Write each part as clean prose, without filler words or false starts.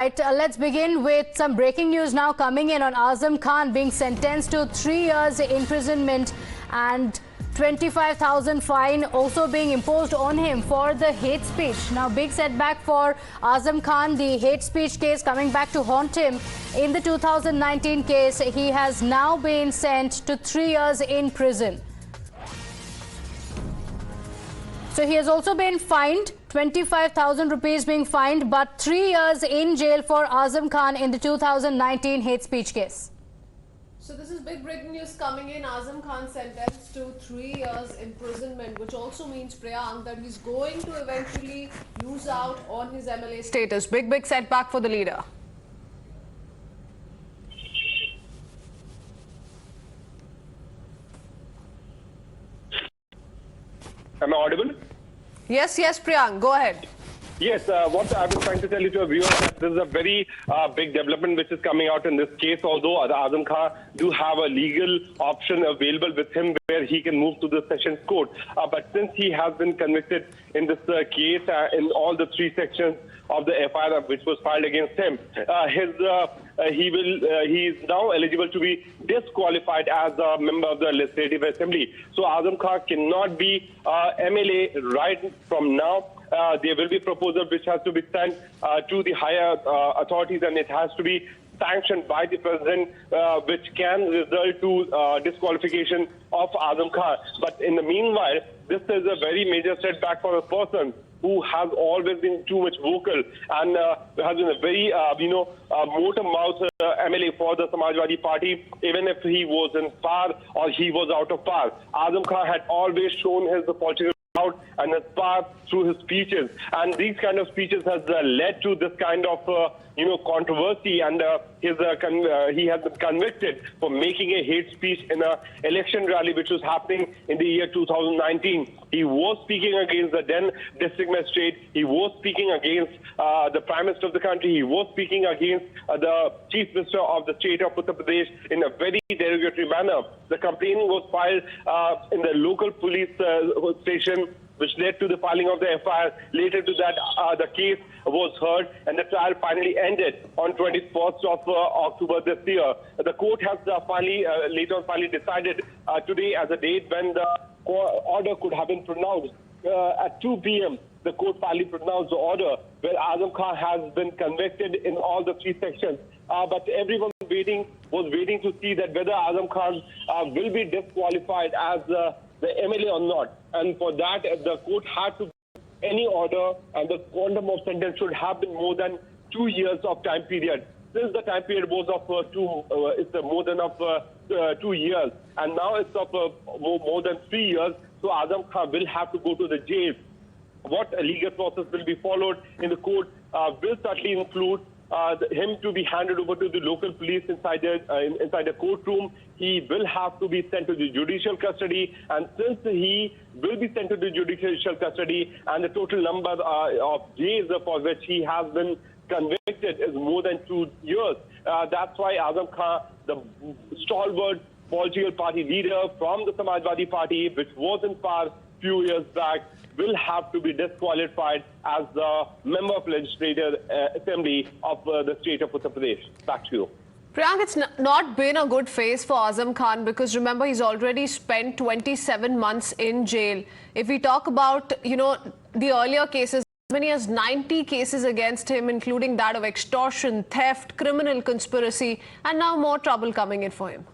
Right, let's begin with some breaking news now coming in on Azam Khan being sentenced to 3 years imprisonment and 25,000 fine also being imposed on him for the hate speech. Now, big setback for Azam Khan, the hate speech case coming back to haunt him. In the 2019 case, he has now been sent to 3 years in prison. So he has also been fined, 25,000 rupees being fined, but 3 years in jail for Azam Khan in the 2019 hate speech case. So this is big breaking news coming in. Azam Khan sentenced to 3 years imprisonment, which also means, Priyank, that he's going to eventually lose out on his MLA status. Big setback for the leader. Am I audible? Yes, Priyank, go ahead. Yes, what I was trying to tell you to our viewers that this is a very big development which is coming out in this case, although Azam Khan do have a legal option available with him where he can move to the Sessions Court. But since he has been convicted in this case in all the 3 sections of the FIR which was filed against him, he is now eligible to be disqualified as a member of the Legislative Assembly. So Azam Khan cannot be MLA right from now. There will be a proposal which has to be sent to the higher authorities, and it has to be sanctioned by the president, which can result to disqualification of Azam Khan. But in the meanwhile, this is a very major setback for a person who has always been too much vocal and has been a very, motor-mouth MLA for the Samajwadi Party, even if he was in power or he was out of power. Azam Khan had always shown his political out and his path through his speeches, and these kind of speeches has led to this kind of controversy, and he has been convicted for making a hate speech in an election rally which was happening in the year 2019. He was speaking against the then district magistrate. He was speaking against the Prime Minister of the country. He was speaking against the Chief Minister of the state of Uttar Pradesh in a very derogatory manner. The complaint was filed in the local police station, which led to the filing of the FIR. Later to that, the case was heard and the trial finally ended on 21st of October this year. The court has later on finally decided today as a date when the order could have been pronounced. At 2 p.m., the court finally pronounced the order where Azam Khan has been convicted in all the 3 sections. But everyone was waiting to see that whether Azam Khan will be disqualified as the MLA or not. And for that, the court had to give any order, and the quantum of sentence should have been more than 2 years of time period. Since the time period was of more than 2 years, and now it's of more than 3 years, so Azam Khan will have to go to the jail. What legal process will be followed in the court will certainly include him to be handed over to the local police inside the courtroom. He will have to be sent to the judicial custody, and since he will be sent to the judicial custody and the total number of days for which he has been convicted is more than 2 years, that's why Azam Khan, the stalwart political party leader from the Samajwadi Party, which was in power few years back, will have to be disqualified as the member of Legislative Assembly of the state of Uttar Pradesh. Back to you. Priyank, it's not been a good phase for Azam Khan because remember he's already spent 27 months in jail. If we talk about, the earlier cases, as many as 90 cases against him, including that of extortion, theft, criminal conspiracy, and now more trouble coming in for him.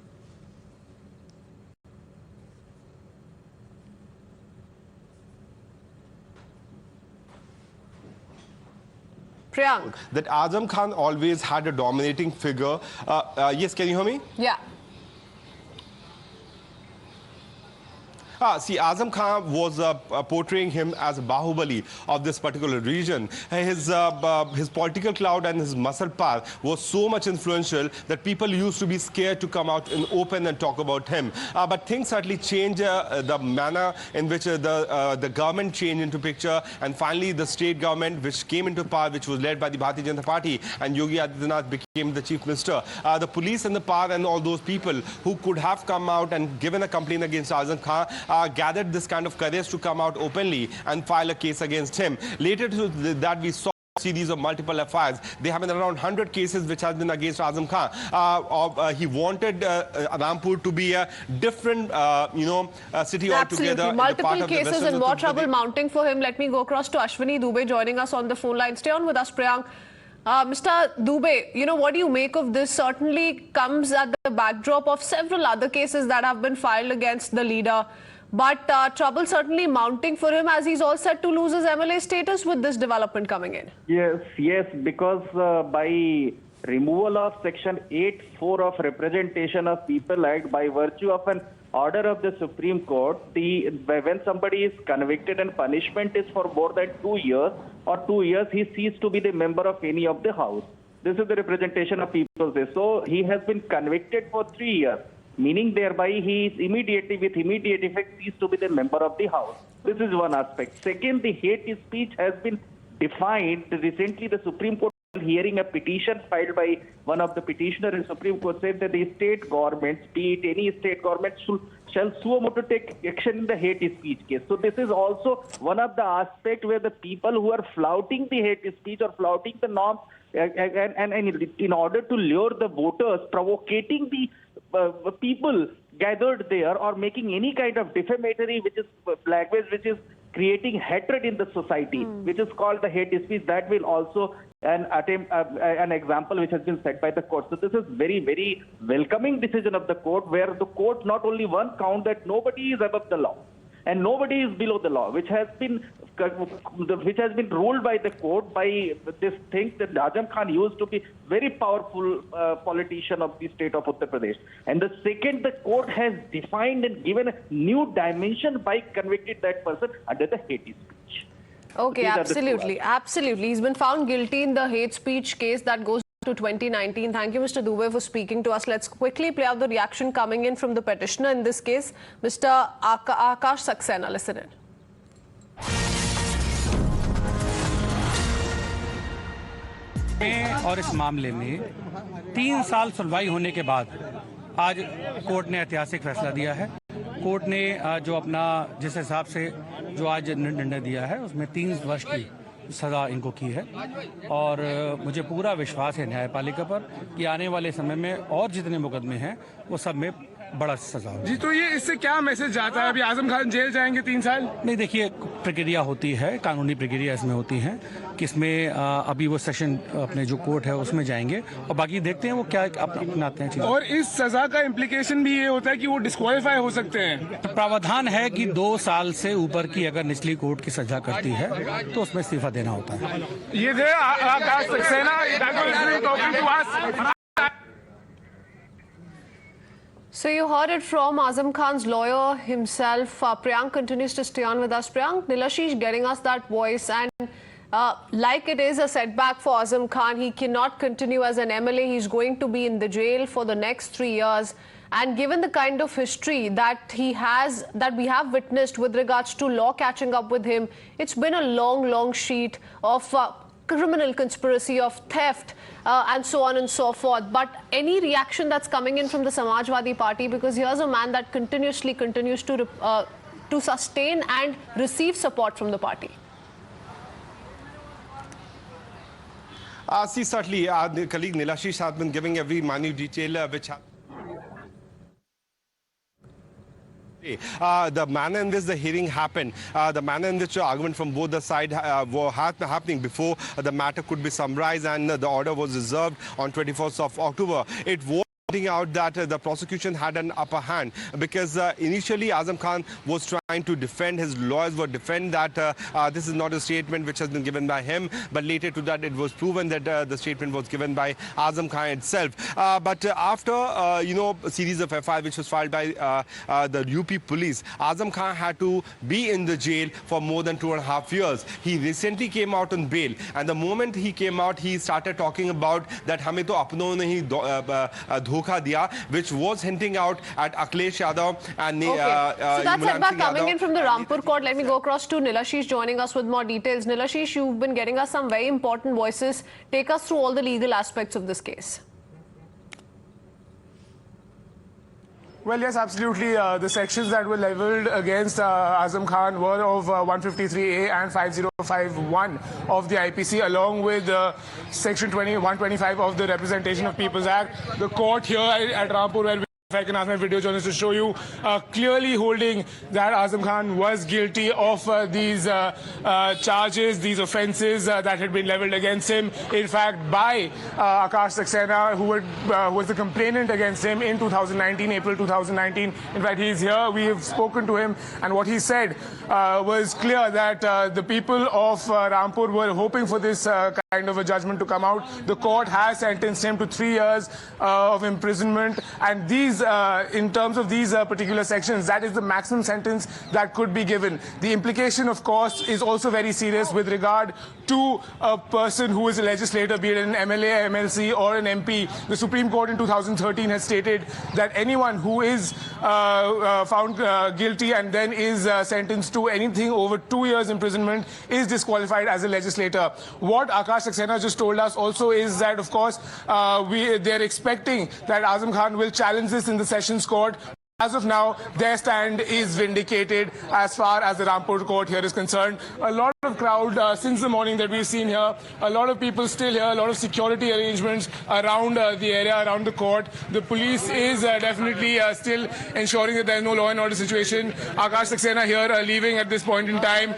Priyank. That Azam Khan always had a dominating figure. Yes, can you hear me? Yeah. See, Azam Khan was portraying him as a Bahubali of this particular region. His political clout and his muscle power was so much influential that people used to be scared to come out in open and talk about him. But things certainly changed the manner in which the government changed into picture, and finally the state government which came into power, which was led by the Bharatiya Janata Party, and Yogi Adityanath became the chief minister. The police and the power and all those people who could have come out and given a complaint against Azam Khan gathered this kind of courage to come out openly and file a case against him. Later to that, we saw series of multiple FIRs. They have been around 100 cases which has been against Azam Khan. He wanted Rampur to be a different, city altogether. Absolutely. Multiple cases and more trouble mounting for him. Let me go across to Ashwini Dubey joining us on the phone line. Stay on with us, Priyank. Mr. Dubey, what do you make of this? Certainly comes at the backdrop of several other cases that have been filed against the leader. But trouble certainly mounting for him as he's all set to lose his MLA status with this development coming in. Yes, because by removal of Section 8(4) of Representation of People Act, by virtue of an order of the Supreme Court, when somebody is convicted and punishment is for more than 2 years or 2 years, he ceases to be the member of any of the house. This is the representation of people. So he has been convicted for 3 years. Meaning thereby he is immediately, with immediate effect, ceased to be the member of the house. This is one aspect. Second, the hate speech has been defined. Recently, the Supreme Court, hearing a petition filed by one of the petitioners in Supreme Court, said that the state governments, be it any state government, shall suo motu take action in the hate speech case. So this is also one of the aspects where the people who are flouting the hate speech or flouting the norms, and in order to lure the voters, provocating the people gathered there or making any kind of defamatory, which is language, which is creating hatred in the society, which is called the hate speech. That will also an example which has been set by the court. So this is very, very welcoming decision of the court, where the court not only one count that nobody is above the law and nobody is below the law, which has been ruled by the court by this thing that Azam Khan used to be very powerful politician of the state of Uttar Pradesh. And the second, the court has defined and given a new dimension by convicted that person under the hate speech. Okay, absolutely. He's been found guilty in the hate speech case that goes to 2019. Thank you, Mr. Dubey, for speaking to us. Let's quickly play out the reaction coming in from the petitioner in this case, Mr. Akash Saxena. Listen in. और इस मामले में 3 साल सुनवाई होने के बाद आज कोर्ट ने ऐतिहासिक फैसला दिया है। कोर्ट ने जो अपना जिस हिसाब से जो आज निर्णय दिया है उसमें 3 वर्ष की सजा इनको की है और मुझे पूरा विश्वास है न्यायपालिका पर कि आने वाले समय में और जितने मुकदमे हैं वो सब में बड़ा सजा होगी। जी, तो ये इससे क्या मैसेज जाता है? अभी आजम खान जेल जाएंगे 3 साल? नहीं, देखिए, प्रक्रिया होती है, कानूनी प्रक्रिया इसमें होती है, किसमें अभी वो सेशन अपने जो कोर्ट है उसमें जाएंगे और बाकी देखते हैं वो क्या अपनाते हैं चीज़ें। और इस सजा का इम्प्लीकेशन भी ये होता है कि वो डिस्क्वालीफाई हो सकते हैं। तो प्रावधान है कि 2 साल से ऊपर की अगर निचली कोर्ट की सजा करती है तो उसमें इस्तीफा देना होता है। ये थे आकाश Saxena. So you heard it from Azam Khan's lawyer himself. Priyank continues to stay on with us. Priyank, Nilashish getting us that voice, and like it is a setback for Azam Khan, he cannot continue as an MLA. He's going to be in the jail for the next 3 years. And given the kind of history that he has, that we have witnessed with regards to law catching up with him, it's been a long sheet of criminal conspiracy, of theft, and so on and so forth. But any reaction that's coming in from the Samajwadi Party, because here's a man that continues to sustain and receive support from the party. See, certainly, our colleague Nilashish has been giving every minute detail which the manner in which the hearing happened, the manner in which the argument from both the sides were happening before the matter could be summarized and the order was reserved on 21st of October. It was pointing out that the prosecution had an upper hand because initially Azam Khan was trying to defend, his lawyers were defend that this is not a statement which has been given by him, but later to that it was proven that the statement was given by Azam Khan itself. But after a series of FIR which was filed by the UP police, Azam Khan had to be in the jail for more than 2.5 years. He recently came out on bail, and the moment he came out, he started talking about that hame to apno ne hi धोखा दिया, which was hinting out at Akhilesh Yadav and so that's setback coming in from the Rampur court. Let me go across to Nilashish joining us with more details. Nilashish, you've been getting us some very important voices. Take us through all the legal aspects of this case. Well, yes, absolutely. The sections that were leveled against Azam Khan were of 153A and 5051 of the IPC, along with Section 125 of the Representation of People's Act. The court here at Rampur, where if I can ask my video journalist to show you, clearly holding that Azam Khan was guilty of these charges, these offences that had been levelled against him. In fact, by Akash Saxena, who was the complainant against him in 2019, April 2019. In fact, he is here. We have spoken to him, and what he said was clear that the people of Rampur were hoping for this kind of a judgment to come out. The court has sentenced him to 3 years of imprisonment, and these in terms of these particular sections, that is the maximum sentence that could be given. The implication, of course, is also very serious with regard to a person who is a legislator, be it an MLA, MLC or an MP. The Supreme Court in 2013 has stated that anyone who is found guilty and then is sentenced to anything over 2 years imprisonment is disqualified as a legislator. What Akash Saxena just told us also is that, of course, they're expecting that Azam Khan will challenge this in the Sessions Court. As of now, their stand is vindicated as far as the Rampur court here is concerned. A lot of crowd since the morning that we've seen here, a lot of people still here, a lot of security arrangements around the area, around the court. The police is definitely still ensuring that there is no law and order situation. Akash Saxena here leaving at this point in time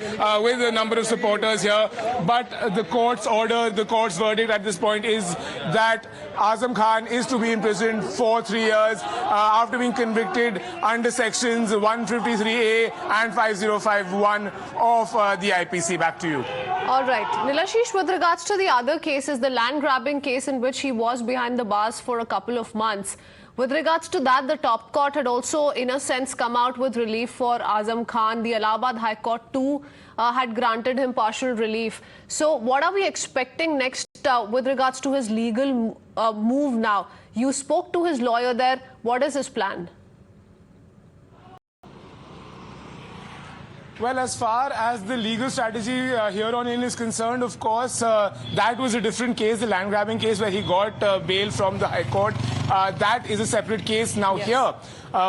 with a number of supporters here. But the court's order, the court's verdict at this point is that Azam Khan is to be imprisoned for 3 years after being convicted under sections 153A and 5051 of the IPC. Back to you. All right. Nilashish, with regards to the other cases, the land grabbing case in which he was behind the bars for a couple of months, with regards to that, the top court had also, in a sense, come out with relief for Azam Khan. The Allahabad High Court too had granted him partial relief. So what are we expecting next with regards to his legal move now? You spoke to his lawyer there. What is his plan? Well, as far as the legal strategy here on in is concerned, of course, that was a different case, the land grabbing case where he got bail from the High Court. That is a separate case. Now here,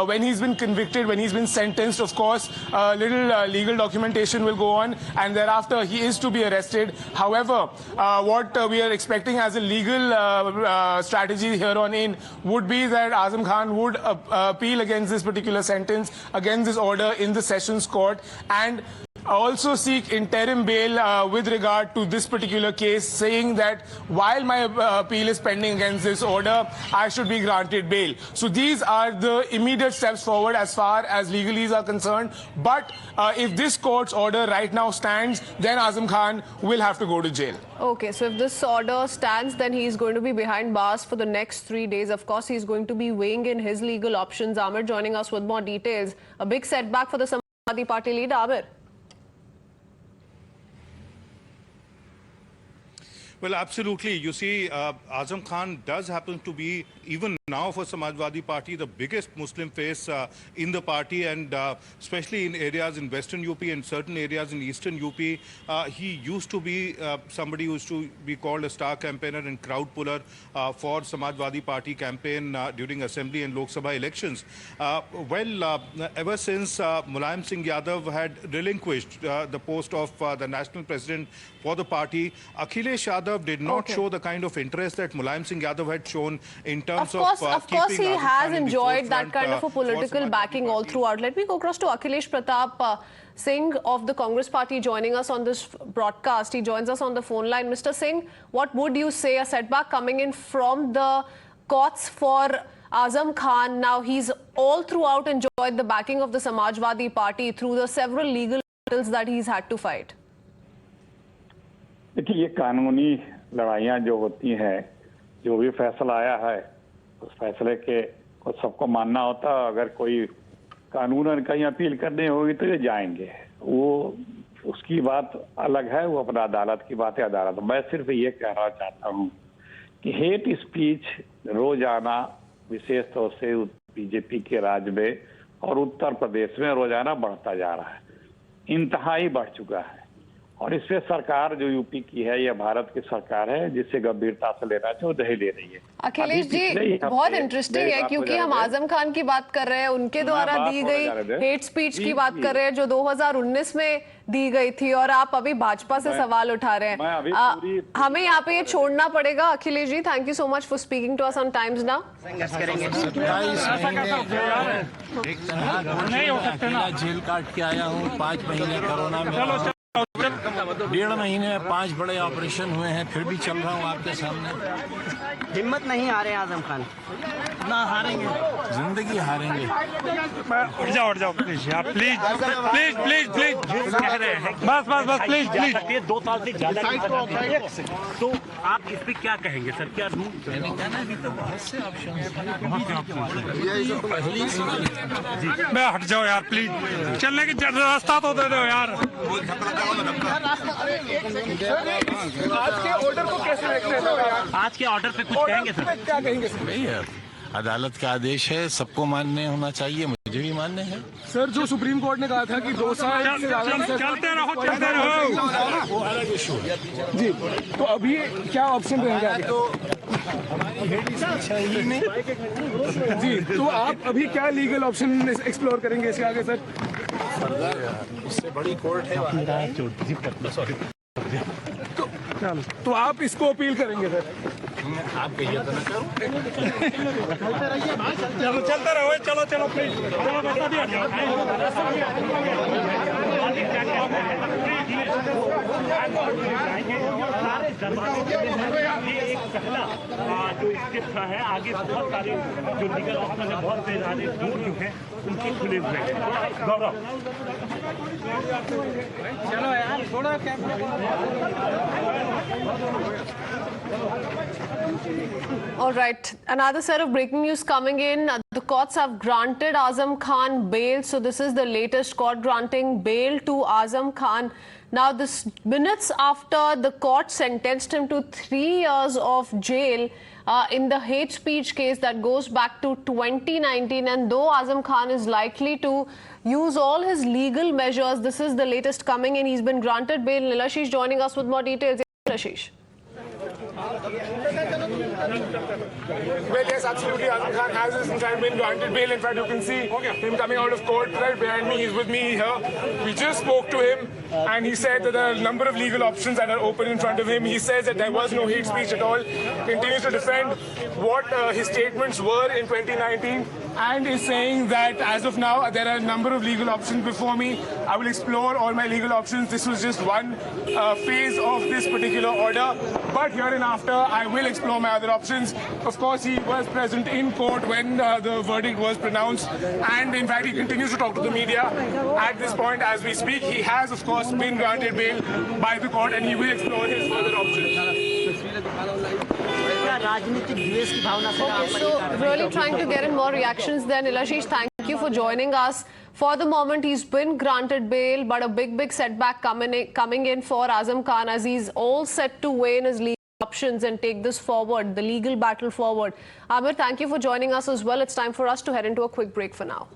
when he's been convicted, when he's been sentenced, of course, little legal documentation will go on, and thereafter he is to be arrested. However, what we are expecting as a legal strategy here on in would be that Azam Khan would appeal against this particular sentence, against this order in the Sessions Court, and also seek interim bail with regard to this particular case, saying that while my appeal is pending against this order, I should be granted bail. So these are the immediate steps forward as far as legalese are concerned. But if this court's order right now stands, then Azam Khan will have to go to jail. Okay, so if this order stands, then he is going to be behind bars for the next 3 days. Of course, he is going to be weighing in his legal options. Amir joining us with more details. A big setback for the Samajwadi Party leader, Amir. Well, absolutely. You see, Azam Khan does happen to be, even now for Samajwadi Party, the biggest Muslim face in the party, and especially in areas in Western UP and certain areas in Eastern UP. He used to be somebody who used to be called a star campaigner and crowd puller for Samajwadi Party campaign during Assembly and Lok Sabha elections. Ever since Mulayam Singh Yadav had relinquished the post of the national president for the party, Akhilesh Yadav did not show the kind of interest that Mulayam Singh Yadav had shown in terms of course, he has enjoyed that kind of a political backing all throughout. Let me go across to Akhilesh Pratap Singh of the Congress Party joining us on this broadcast. He joins us on the phone line. Mr. Singh, what would you say? A setback coming in from the courts for Azam Khan. Now, he's all throughout enjoyed the backing of the Samajwadi Party through the several legal battles that he's had to fight. देखिए, ये कानूनी लड़ाइयाँ जो होती हैं, जो भी फैसला आया है उस फैसले के को सबको मानना होता है। अगर कोई कानूनन कहीं अपील करनी होगी तो ये जाएंगे, वो उसकी बात अलग है, वो अपना अदालत की बात है, अदालत। मैं सिर्फ ये कहना चाहता हूँ कि हेट स्पीच रोजाना, विशेष तौर से बीजेपी के राज में और उत्तर प्रदेश में रोजाना बढ़ता जा रहा है, इंतहाई बढ़ चुका है। और इससे सरकार जो यूपी की है या भारत की सरकार है जिससे गंभीरता से लेना चाहिए वो नहीं ले रही है। अखिलेश जी, बहुत इंटरेस्टिंग है क्योंकि हम आजम खान की बात कर रहे हैं, उनके द्वारा दी गई हेट स्पीच की बात कर रहे हैं जो 2019 में दी गई थी, और आप अभी भाजपा से सवाल उठा रहे हैं। हमें यहाँ पे ये छोड़ना पड़ेगा। Akhilesh ji, thank you so much for speaking to us on Times Now. Jail काट के आया हूँ, 5 महीने कोरोना में, 1.5 महीने में 5 बड़े ऑपरेशन हुए हैं, फिर भी चल रहा हूँ आपके सामने। हिम्मत नहीं हारे आजम खान, ना हारेंगे, जिंदगी हारेंगे। उठ जाओ प्लीज, प्लीज कह रहे हैं, बस प्लीज 2 साल से ज्यादा। तो आप इस पे क्या कहेंगे सर? क्या मैंने कहना अभी तो बहुत से ऑप्शन हैं। मैं हट जाओ यार प्लीज, चलने की रास्ता तो दे दो यार। आज के ऑर्डर को कैसे देखते हैं? आज के ऑर्डर पे कुछ कहेंगे सर? क्या कहेंगे सर? नहीं यार, अदालत का आदेश है, सबको मान्य होना चाहिए, मुझे भी मान्य है। सर, जो सुप्रीम कोर्ट ने कहा था कि 2 साल से चलते रहो वो अलग इशू है जी, तो अभी क्या ऑप्शन रहेंगे आगे? जी, तो आप अभी क्या लीगल ऑप्शन एक्सप्लोर करेंगे इसके आगे सर? इससे बड़ी कोर्ट है। तो आप इसको अपील करेंगे सर? आप कहिए तो ना करूं। चलते रहो, चलो प्लीज, चलो बता दिया। एक पहला जो स्टेप है, आगे बहुत सारे जो लीगल ऑप्शन है, बहुत से सारे दूर जो है उनके खुले हुए हैं। गौरव, चलो यार थोड़ा All right, another set of breaking news coming in. The courts have granted Azam Khan bail. So this is the latest court granting bail to Azam Khan. Now, this minutes after the court sentenced him to 3 years of jail in the hate speech case that goes back to 2019. And though Azam Khan is likely to use all his legal measures, this is the latest coming in. He's been granted bail. Nilashish joining us with more details. Nilashish. Well, yes, absolutely. Azam Khan has in fact been granted bail. In fact, you can see him coming out of court right behind me. He's with me here. We just spoke to him, and he said that there are a number of legal options that are open in front of him. He says that there was no hate speech at all. Continues to defend what his statements were in 2019, and is saying that as of now there are a number of legal options before me. I will explore all my legal options. This was just one phase of this particular order, but hereinafter I will explore my other options. Of course, he was present in court when the verdict was pronounced, and in fact he continues to talk to the media at this point as we speak. He has of course been granted bail by the court, and he will explore his other options. Okay, so really trying to get in more reactions there. Nilashish, thank you for joining us. For the moment, he's been granted bail, but a big setback coming in for Azam Khan as he's all set to weigh in his legal options and take this forward, the legal battle forward. Amir, thank you for joining us as well. It's time for us to head into a quick break for now.